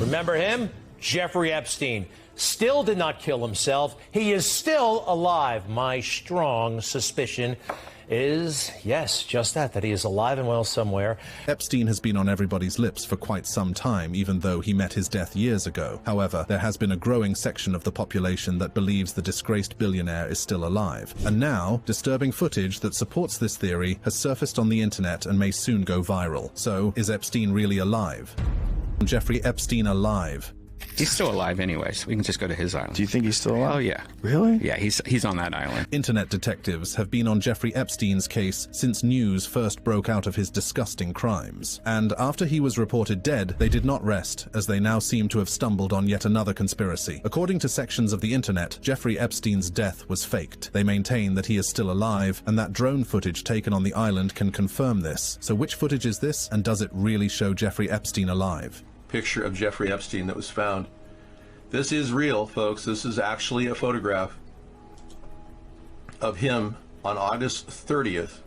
Remember him? Jeffrey Epstein. Still did not kill himself. He is still alive. My strong suspicion is, yes, just that he is alive and well somewhere. Epstein has been on everybody's lips for quite some time, even though he met his death years ago. However, there has been a growing section of the population that believes the disgraced billionaire is still alive. And now, disturbing footage that supports this theory has surfaced on the internet and may soon go viral. So, is Epstein really alive? Jeffrey Epstein alive? He's still alive anyway, so we can just go to his island. Do you think he's still alive? Oh, yeah. Really? Yeah, he's on that island. Internet detectives have been on Jeffrey Epstein's case since news first broke out of his disgusting crimes. And after he was reported dead, they did not rest, as they now seem to have stumbled on yet another conspiracy. According to sections of the internet, Jeffrey Epstein's death was faked. They maintain that he is still alive, and that drone footage taken on the island can confirm this. So which footage is this, and does it really show Jeffrey Epstein alive? Picture of Jeffrey Epstein that was found. This is real, folks. This is actually a photograph of him on August 30th.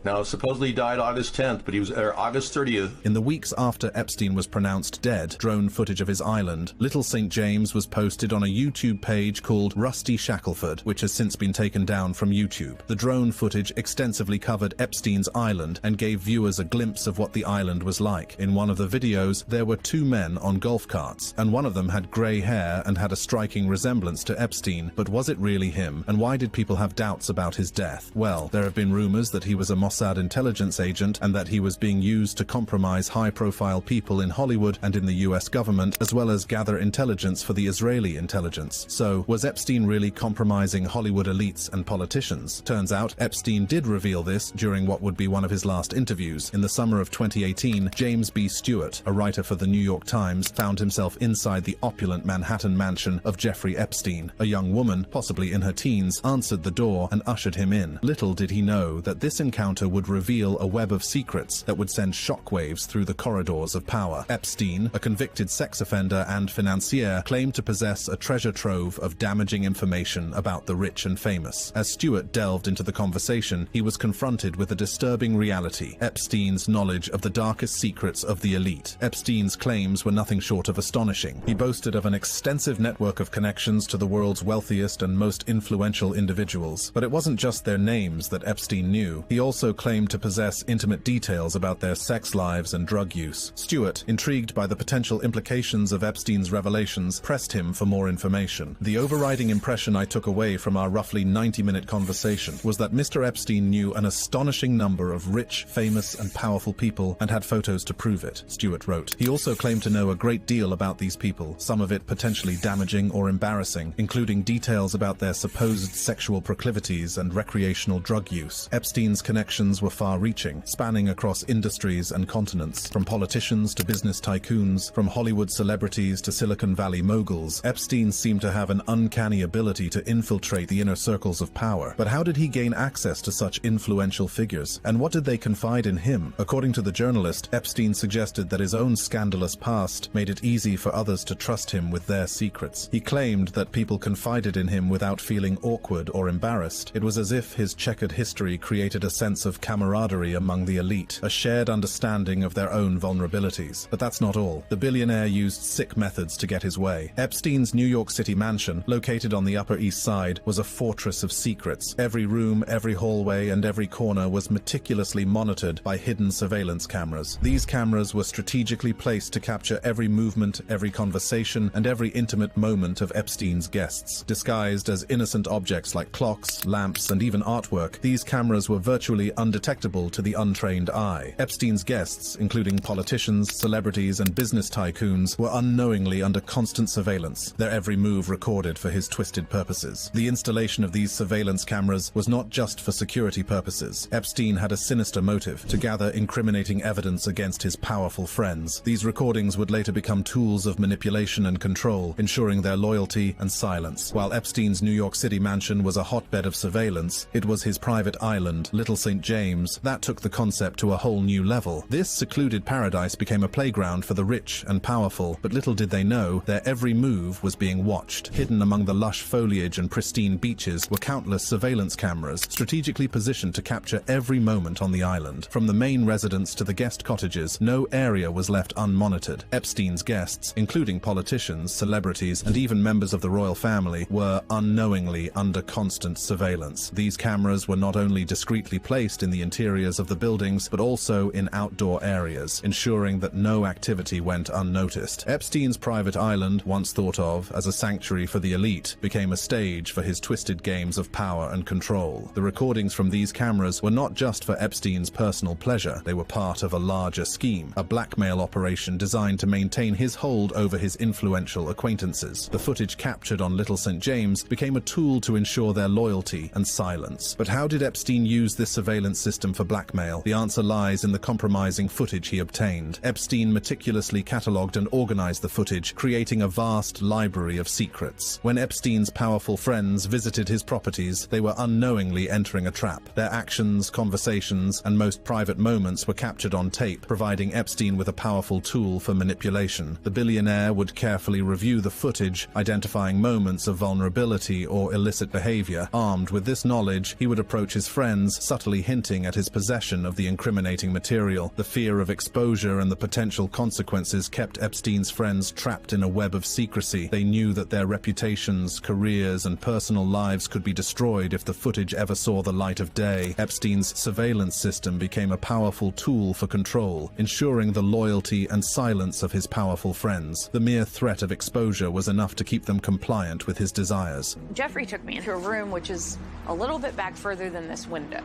Now, supposedly he died August 10th, but he was there August 30th. In the weeks after Epstein was pronounced dead, drone footage of his island, Little St. James, was posted on a YouTube page called Rusty Shackelford, which has since been taken down from YouTube. The drone footage extensively covered Epstein's island and gave viewers a glimpse of what the island was like. In one of the videos, there were two men on golf carts, and one of them had grey hair and had a striking resemblance to Epstein. But was it really him? And why did people have doubts about his death? Well, there have been rumors that he was a Mossad intelligence agent and that he was being used to compromise high-profile people in Hollywood and in the US government, as well as gather intelligence for the Israeli intelligence. So, was Epstein really compromising Hollywood elites and politicians? Turns out, Epstein did reveal this during what would be one of his last interviews. In the summer of 2018, James B. Stewart, a writer for the New York Times, found himself inside the opulent Manhattan mansion of Jeffrey Epstein. A young woman, possibly in her teens, answered the door and ushered him in. Little did he know that this encounter would reveal a web of secrets that would send shockwaves through the corridors of power. Epstein, a convicted sex offender and financier, claimed to possess a treasure trove of damaging information about the rich and famous. As Stewart delved into the conversation, he was confronted with a disturbing reality: Epstein's knowledge of the darkest secrets of the elite. Epstein's claims were nothing short of astonishing. He boasted of an extensive network of connections to the world's wealthiest and most influential individuals. But it wasn't just their names that Epstein knew. He also claimed to possess intimate details about their sex lives and drug use. Stewart, intrigued by the potential implications of Epstein's revelations, pressed him for more information. The overriding impression I took away from our roughly 90-minute conversation was that Mr. Epstein knew an astonishing number of rich, famous, and powerful people and had photos to prove it, Stewart wrote. He also claimed to know a great deal about these people, some of it potentially damaging or embarrassing, including details about their supposed sexual proclivities and recreational drug use. Epstein's connections were far-reaching, spanning across industries and continents. From politicians to business tycoons, from Hollywood celebrities to Silicon Valley moguls, Epstein seemed to have an uncanny ability to infiltrate the inner circles of power. But how did he gain access to such influential figures? And what did they confide in him? According to the journalist, Epstein suggested that his own scandalous past made it easy for others to trust him with their secrets. He claimed that people confided in him without feeling awkward or embarrassed. It was as if his checkered history created a sense of camaraderie among the elite, a shared understanding of their own vulnerabilities. But that's not all. The billionaire used sick methods to get his way. Epstein's New York City mansion, located on the Upper East Side, was a fortress of secrets. Every room, every hallway, and every corner was meticulously monitored by hidden surveillance cameras. These cameras were strategically placed to capture every movement, every conversation, and every intimate moment of Epstein's guests. Disguised as innocent objects like clocks, lamps, and even artwork, these cameras were virtually undetectable to the untrained eye. Epstein's guests, including politicians, celebrities, and business tycoons, were unknowingly under constant surveillance, their every move recorded for his twisted purposes. The installation of these surveillance cameras was not just for security purposes. Epstein had a sinister motive: to gather incriminating evidence against his powerful friends. These recordings would later become tools of manipulation and control, ensuring their loyalty and silence. While Epstein's New York City mansion was a hotbed of surveillance, it was his private island, Little St. James, that took the concept to a whole new level. This secluded paradise became a playground for the rich and powerful, but little did they know their every move was being watched. Hidden among the lush foliage and pristine beaches were countless surveillance cameras, strategically positioned to capture every moment on the island. From the main residence to the guest cottages, no area was left unmonitored. Epstein's guests, including politicians, celebrities, and even members of the royal family, were unknowingly under constant surveillance. These cameras were not only discreetly placed in the interiors of the buildings, but also in outdoor areas, ensuring that no activity went unnoticed. Epstein's private island, once thought of as a sanctuary for the elite, became a stage for his twisted games of power and control. The recordings from these cameras were not just for Epstein's personal pleasure, they were part of a larger scheme, a blackmail operation designed to maintain his hold over his influential acquaintances. The footage captured on Little St. James became a tool to ensure their loyalty and silence. But how did Epstein use this surveillance system for blackmail? The answer lies in the compromising footage he obtained. Epstein meticulously catalogued and organized the footage, creating a vast library of secrets. When Epstein's powerful friends visited his properties, they were unknowingly entering a trap. Their actions, conversations, and most private moments were captured on tape, providing Epstein with a powerful tool for manipulation. The billionaire would carefully review the footage, identifying moments of vulnerability or illicit behavior. Armed with this knowledge, he would approach his friends, subtly hinting at his possession of the incriminating material. The fear of exposure and the potential consequences kept Epstein's friends trapped in a web of secrecy. They knew that their reputations, careers, and personal lives could be destroyed if the footage ever saw the light of day. Epstein's surveillance system became a powerful tool for control, ensuring the loyalty and silence of his powerful friends. The mere threat of exposure was enough to keep them compliant with his desires. Jeffrey took me into a room which is a little bit back further than this window.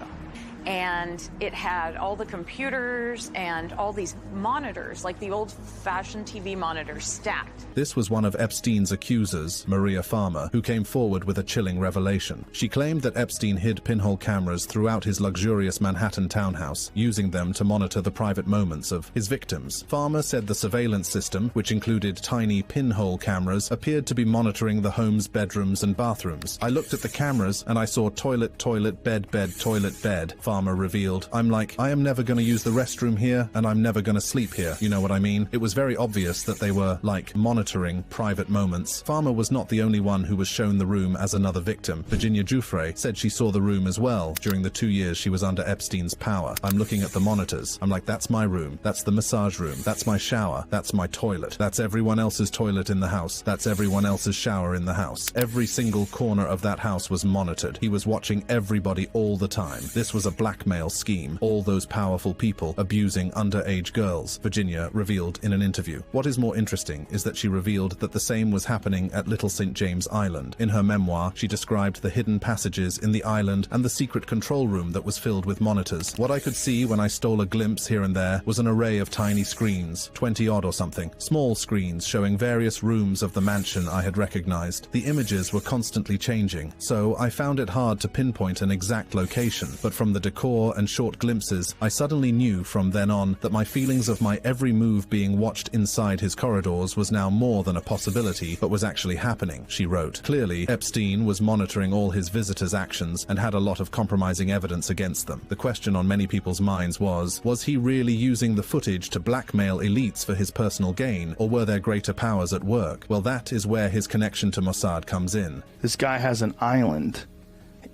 And it had all the computers and all these monitors, like the old-fashioned TV monitors, stacked. This was one of Epstein's accusers, Maria Farmer, who came forward with a chilling revelation. She claimed that Epstein hid pinhole cameras throughout his luxurious Manhattan townhouse, using them to monitor the private moments of his victims. Farmer said the surveillance system, which included tiny pinhole cameras, appeared to be monitoring the home's bedrooms and bathrooms. "I looked at the cameras and I saw toilet, toilet, bed, bed, toilet, bed," Farmer revealed. "I'm like, I am never going to use the restroom here, and I'm never going to sleep here. You know what I mean?" It was very obvious that they were, like, monitoring private moments. Farmer was not the only one who was shown the room as another victim. Virginia Giuffre said she saw the room as well during the 2 years she was under Epstein's power. "I'm looking at the monitors. I'm like, that's my room. That's the massage room. That's my shower. That's my toilet. That's everyone else's toilet in the house. That's everyone else's shower in the house." Every single corner of that house was monitored. He was watching everybody all the time. This was a blackmail scheme. All those powerful people abusing underage girls, Virginia revealed in an interview. What is more interesting is that she revealed that the same was happening at Little St. James Island. In her memoir, she described the hidden passages in the island and the secret control room that was filled with monitors. "What I could see when I stole a glimpse here and there was an array of tiny screens, 20-odd or something, small screens showing various rooms of the mansion I had recognized. The images were constantly changing, so I found it hard to pinpoint an exact location, but from the decor and short glimpses, I suddenly knew from then on that my feelings of my every move being watched inside his corridors was now more than a possibility, but was actually happening," she wrote. Clearly, Epstein was monitoring all his visitors' actions and had a lot of compromising evidence against them. The question on many people's minds was he really using the footage to blackmail elites for his personal gain, or were there greater powers at work? Well, that is where his connection to Mossad comes in. This guy has an island.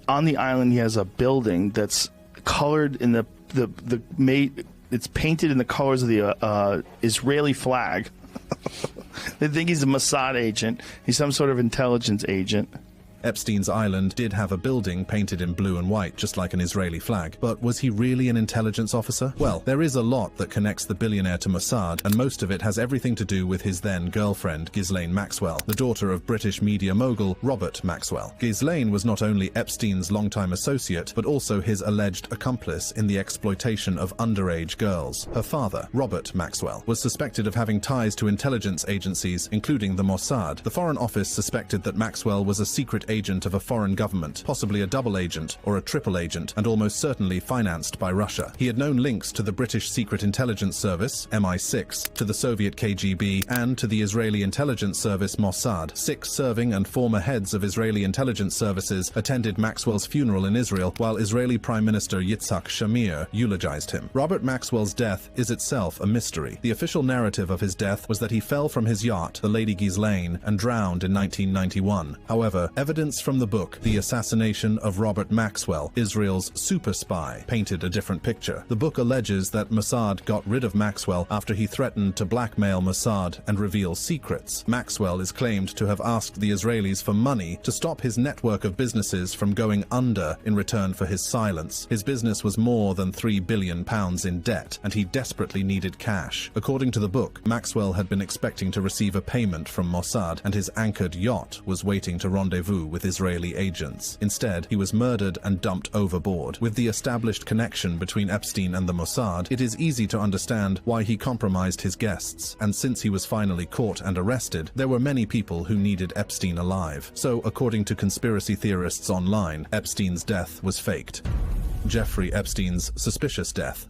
On the island, he has a building that's colored in it's painted in the colors of the Israeli flag. They think he's a Mossad agent. He's some sort of intelligence agent. Epstein's island did have a building painted in blue and white, just like an Israeli flag. But was he really an intelligence officer? Well, there is a lot that connects the billionaire to Mossad, and most of it has everything to do with his then-girlfriend, Ghislaine Maxwell, the daughter of British media mogul Robert Maxwell. Ghislaine was not only Epstein's longtime associate, but also his alleged accomplice in the exploitation of underage girls. Her father, Robert Maxwell, was suspected of having ties to intelligence agencies, including the Mossad. The Foreign Office suspected that Maxwell was a secret agent of a foreign government, possibly a double agent or a triple agent, and almost certainly financed by Russia. He had known links to the British Secret Intelligence Service, MI6, to the Soviet KGB, and to the Israeli intelligence service Mossad. 6 serving and former heads of Israeli intelligence services attended Maxwell's funeral in Israel, while Israeli Prime Minister Yitzhak Shamir eulogized him. Robert Maxwell's death is itself a mystery. The official narrative of his death was that he fell from his yacht, the Lady Ghislaine, and drowned in 1991. However, evidence from the book, The Assassination of Robert Maxwell, Israel's super spy, painted a different picture. The book alleges that Mossad got rid of Maxwell after he threatened to blackmail Mossad and reveal secrets. Maxwell is claimed to have asked the Israelis for money to stop his network of businesses from going under in return for his silence. His business was more than £3 billion in debt, and he desperately needed cash. According to the book, Maxwell had been expecting to receive a payment from Mossad, and his anchored yacht was waiting to rendezvous with Israeli agents. Instead, he was murdered and dumped overboard. With the established connection between Epstein and the Mossad, it is easy to understand why he compromised his guests, and since he was finally caught and arrested, there were many people who needed Epstein alive. So, according to conspiracy theorists online, Epstein's death was faked. Jeffrey Epstein's suspicious death.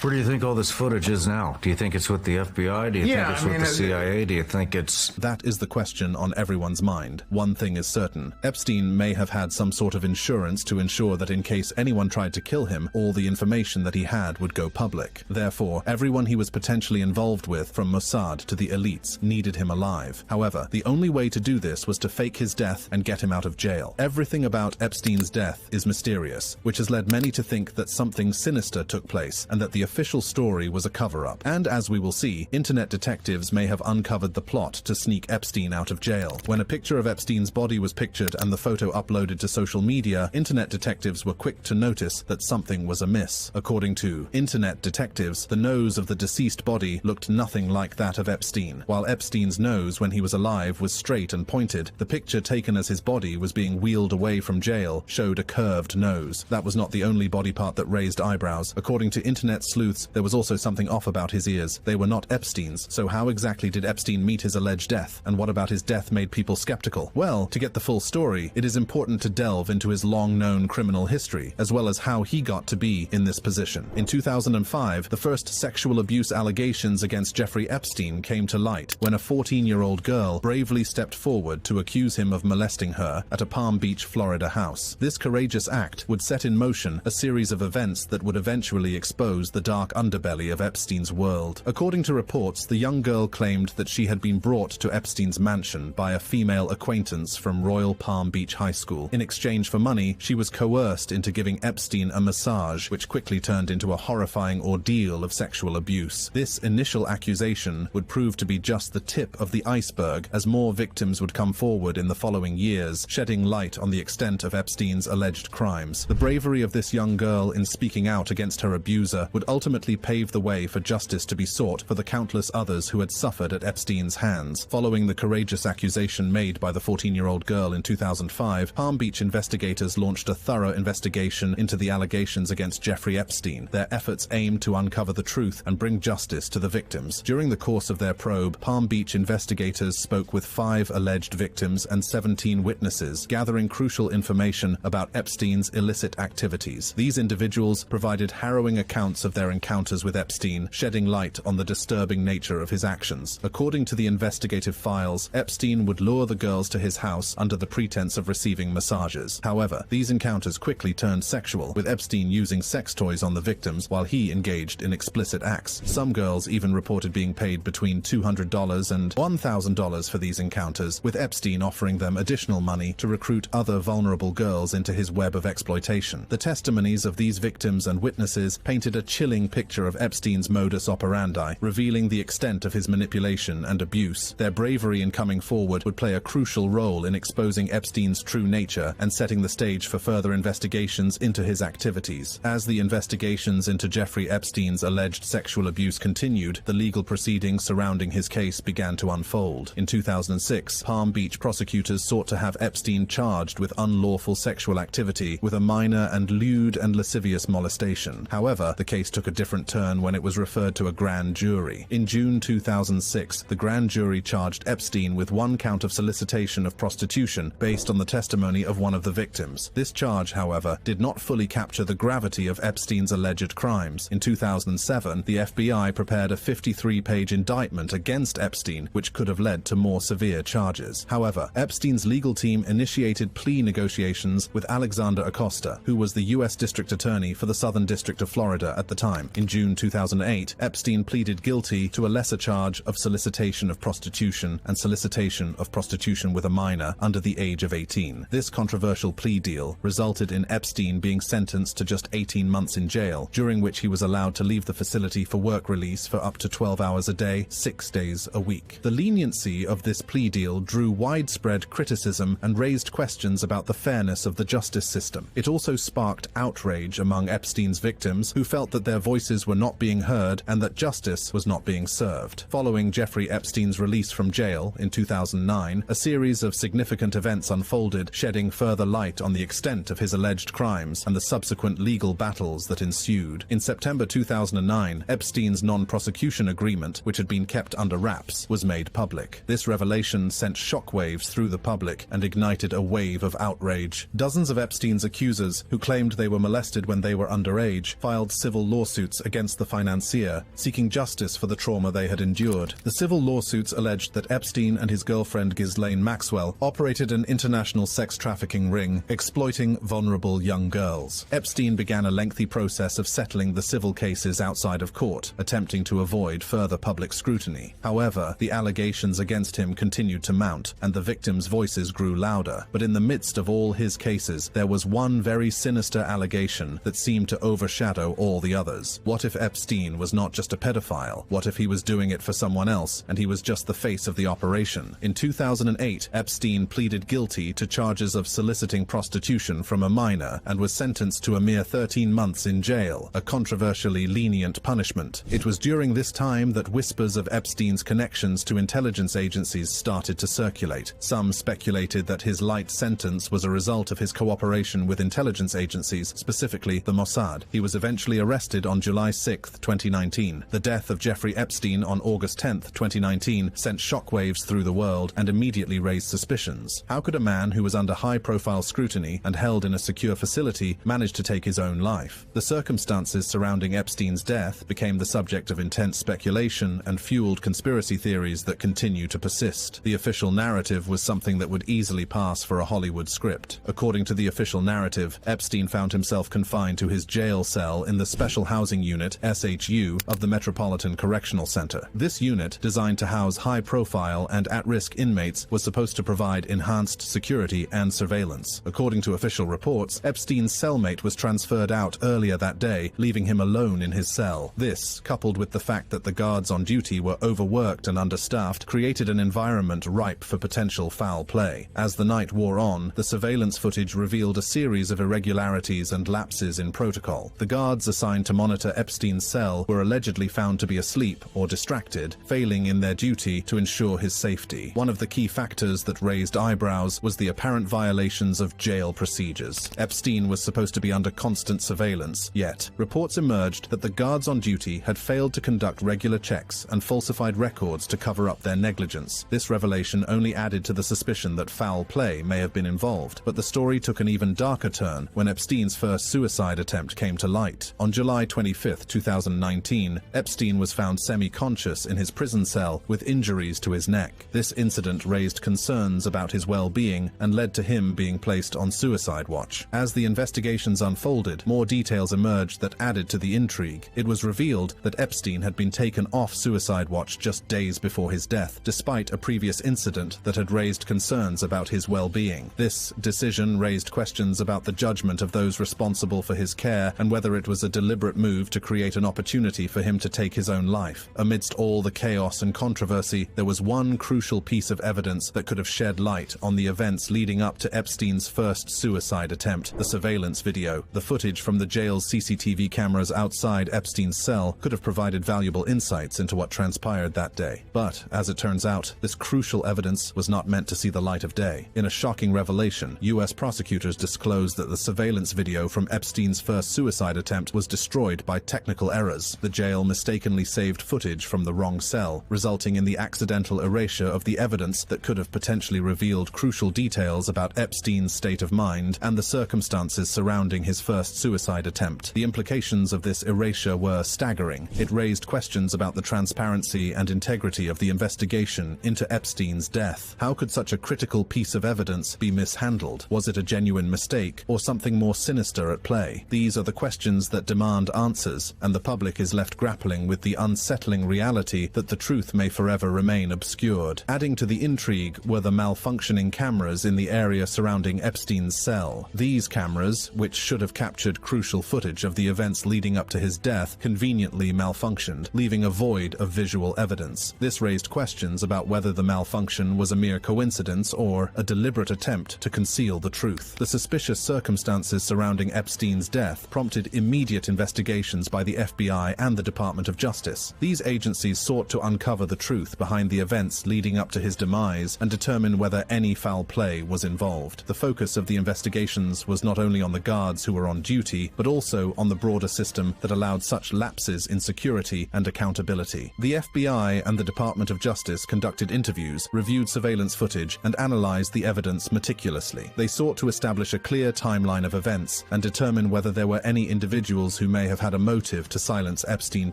Where do you think all this footage is now? Do you think it's with the FBI? Do you think it's with the CIA? Do you think it's... That is the question on everyone's mind. One thing is certain. Epstein may have had some sort of insurance to ensure that in case anyone tried to kill him, all the information that he had would go public. Therefore, everyone he was potentially involved with, from Mossad to the elites, needed him alive. However, the only way to do this was to fake his death and get him out of jail. Everything about Epstein's death is mysterious, which has led many to think that something sinister took place and that the official story was a cover-up. And as we will see, internet detectives may have uncovered the plot to sneak Epstein out of jail. When a picture of Epstein's body was pictured and the photo uploaded to social media, internet detectives were quick to notice that something was amiss. According to internet detectives, the nose of the deceased body looked nothing like that of Epstein. While Epstein's nose, when he was alive, was straight and pointed, the picture taken as his body was being wheeled away from jail showed a curved nose. That was not the only body part that raised eyebrows. According to internet sleuths, there was also something off about his ears. They were not Epstein's, so how exactly did Epstein meet his alleged death? And what about his death made people skeptical? Well, to get the full story, it is important to delve into his long-known criminal history, as well as how he got to be in this position. In 2005, the first sexual abuse allegations against Jeffrey Epstein came to light when a 14-year-old girl bravely stepped forward to accuse him of molesting her at a Palm Beach, Florida house. This courageous act would set in motion a series of events that would eventually expose the dark underbelly of Epstein's world. According to reports, the young girl claimed that she had been brought to Epstein's mansion by a female acquaintance from Royal Palm Beach High School. In exchange for money, she was coerced into giving Epstein a massage, which quickly turned into a horrifying ordeal of sexual abuse. This initial accusation would prove to be just the tip of the iceberg, as more victims would come forward in the following years, shedding light on the extent of Epstein's alleged crimes. The bravery of this young girl in speaking out against her abuser would ultimately pave the way for justice to be sought for the countless others who had suffered at Epstein's hands. Following the courageous accusation made by the 14-year-old girl in 2005, Palm Beach investigators launched a thorough investigation into the allegations against Jeffrey Epstein. Their efforts aimed to uncover the truth and bring justice to the victims. During the course of their probe, Palm Beach investigators spoke with 5 alleged victims and 17 witnesses, gathering crucial information about Epstein's illicit activities. These individuals provided harrowing accounts of their encounters with Epstein, shedding light on the disturbing nature of his actions. According to the investigative files, Epstein would lure the girls to his house under the pretense of receiving massages. However, these encounters quickly turned sexual, with Epstein using sex toys on the victims while he engaged in explicit acts. Some girls even reported being paid between $200 and $1,000 for these encounters, with Epstein offering them additional money to recruit other vulnerable girls into his web of exploitation. The testimonies of these victims and witnesses painted a chilling picture of Epstein's modus operandi, revealing the extent of his manipulation and abuse. Their bravery in coming forward would play a crucial role in exposing Epstein's true nature and setting the stage for further investigations into his activities. As the investigations into Jeffrey Epstein's alleged sexual abuse continued, the legal proceedings surrounding his case began to unfold. In 2006, Palm Beach prosecutors sought to have Epstein charged with unlawful sexual activity with a minor and lewd and lascivious molestation. However, the case took took a different turn when it was referred to a grand jury. In June 2006, the grand jury charged Epstein with one count of solicitation of prostitution based on the testimony of one of the victims. This charge, however, did not fully capture the gravity of Epstein's alleged crimes. In 2007, the FBI prepared a 53-page indictment against Epstein, which could have led to more severe charges. However, Epstein's legal team initiated plea negotiations with Alexander Acosta, who was the U.S. District Attorney for the Southern District of Florida at the time. In June 2008, Epstein pleaded guilty to a lesser charge of solicitation of prostitution and solicitation of prostitution with a minor under the age of 18. This controversial plea deal resulted in Epstein being sentenced to just 18 months in jail, during which he was allowed to leave the facility for work release for up to 12 hours a day, 6 days a week. The leniency of this plea deal drew widespread criticism and raised questions about the fairness of the justice system. It also sparked outrage among Epstein's victims, who felt that their voices were not being heard and that justice was not being served. Following Jeffrey Epstein's release from jail in 2009, a series of significant events unfolded, shedding further light on the extent of his alleged crimes and the subsequent legal battles that ensued. In September 2009, Epstein's non-prosecution agreement, which had been kept under wraps, was made public. This revelation sent shockwaves through the public and ignited a wave of outrage. Dozens of Epstein's accusers, who claimed they were molested when they were underage, filed civil lawsuits against the financier, seeking justice for the trauma they had endured. The civil lawsuits alleged that Epstein and his girlfriend Ghislaine Maxwell operated an international sex trafficking ring, exploiting vulnerable young girls. Epstein began a lengthy process of settling the civil cases outside of court, attempting to avoid further public scrutiny. However, the allegations against him continued to mount, and the victims' voices grew louder. But in the midst of all his cases, there was one very sinister allegation that seemed to overshadow all the others. What if Epstein was not just a pedophile? What if he was doing it for someone else, and he was just the face of the operation? In 2008, Epstein pleaded guilty to charges of soliciting prostitution from a minor and was sentenced to a mere 13 months in jail, a controversially lenient punishment. It was during this time that whispers of Epstein's connections to intelligence agencies started to circulate. Some speculated that his light sentence was a result of his cooperation with intelligence agencies, specifically the Mossad. He was eventually arrested on July 6, 2019. The death of Jeffrey Epstein on August 10, 2019 sent shockwaves through the world and immediately raised suspicions. How could a man who was under high-profile scrutiny and held in a secure facility manage to take his own life? The circumstances surrounding Epstein's death became the subject of intense speculation and fueled conspiracy theories that continue to persist. The official narrative was something that would easily pass for a Hollywood script. According to the official narrative, Epstein found himself confined to his jail cell in the Special Housing Unit, SHU, of the Metropolitan Correctional Center. This unit, designed to house high-profile and at-risk inmates, was supposed to provide enhanced security and surveillance. According to official reports, Epstein's cellmate was transferred out earlier that day, leaving him alone in his cell. This, coupled with the fact that the guards on duty were overworked and understaffed, created an environment ripe for potential foul play. As the night wore on, the surveillance footage revealed a series of irregularities and lapses in protocol. The guards assigned to monitor Epstein's cell were allegedly found to be asleep or distracted, failing in their duty to ensure his safety. One of the key factors that raised eyebrows was the apparent violations of jail procedures. Epstein was supposed to be under constant surveillance, yet reports emerged that the guards on duty had failed to conduct regular checks and falsified records to cover up their negligence. This revelation only added to the suspicion that foul play may have been involved, but the story took an even darker turn when Epstein's first suicide attempt came to light. On July 25, 2019, Epstein was found semi-conscious in his prison cell with injuries to his neck. This incident raised concerns about his well-being and led to him being placed on suicide watch. As the investigations unfolded, more details emerged that added to the intrigue. It was revealed that Epstein had been taken off suicide watch just days before his death, despite a previous incident that had raised concerns about his well-being. This decision raised questions about the judgment of those responsible for his care and whether it was a deliberate move to create an opportunity for him to take his own life. Amidst all the chaos and controversy, there was one crucial piece of evidence that could have shed light on the events leading up to Epstein's first suicide attempt: the surveillance video. The footage from the jail's CCTV cameras outside Epstein's cell could have provided valuable insights into what transpired that day. But, as it turns out, this crucial evidence was not meant to see the light of day. In a shocking revelation, U.S. prosecutors disclosed that the surveillance video from Epstein's first suicide attempt was destroyed destroyed by technical errors. The jail mistakenly saved footage from the wrong cell, resulting in the accidental erasure of the evidence that could have potentially revealed crucial details about Epstein's state of mind and the circumstances surrounding his first suicide attempt. The implications of this erasure were staggering. It raised questions about the transparency and integrity of the investigation into Epstein's death. How could such a critical piece of evidence be mishandled? Was it a genuine mistake, or something more sinister at play? These are the questions that demand answers, and the public is left grappling with the unsettling reality that the truth may forever remain obscured. Adding to the intrigue were the malfunctioning cameras in the area surrounding Epstein's cell. These cameras, which should have captured crucial footage of the events leading up to his death, conveniently malfunctioned, leaving a void of visual evidence. This raised questions about whether the malfunction was a mere coincidence or a deliberate attempt to conceal the truth. The suspicious circumstances surrounding Epstein's death prompted immediate investigations by the FBI and the Department of Justice. These agencies sought to uncover the truth behind the events leading up to his demise and determine whether any foul play was involved. The focus of the investigations was not only on the guards who were on duty, but also on the broader system that allowed such lapses in security and accountability. The FBI and the Department of Justice conducted interviews, reviewed surveillance footage, and analyzed the evidence meticulously. They sought to establish a clear timeline of events and determine whether there were any individuals who may have had a motive to silence Epstein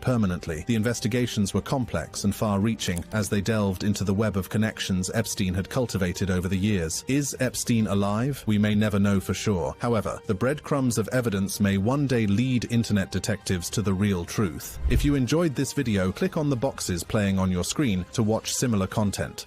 permanently. The investigations were complex and far-reaching as they delved into the web of connections Epstein had cultivated over the years. Is Epstein alive? We may never know for sure. However, the breadcrumbs of evidence may one day lead internet detectives to the real truth. If you enjoyed this video, click on the boxes playing on your screen to watch similar content.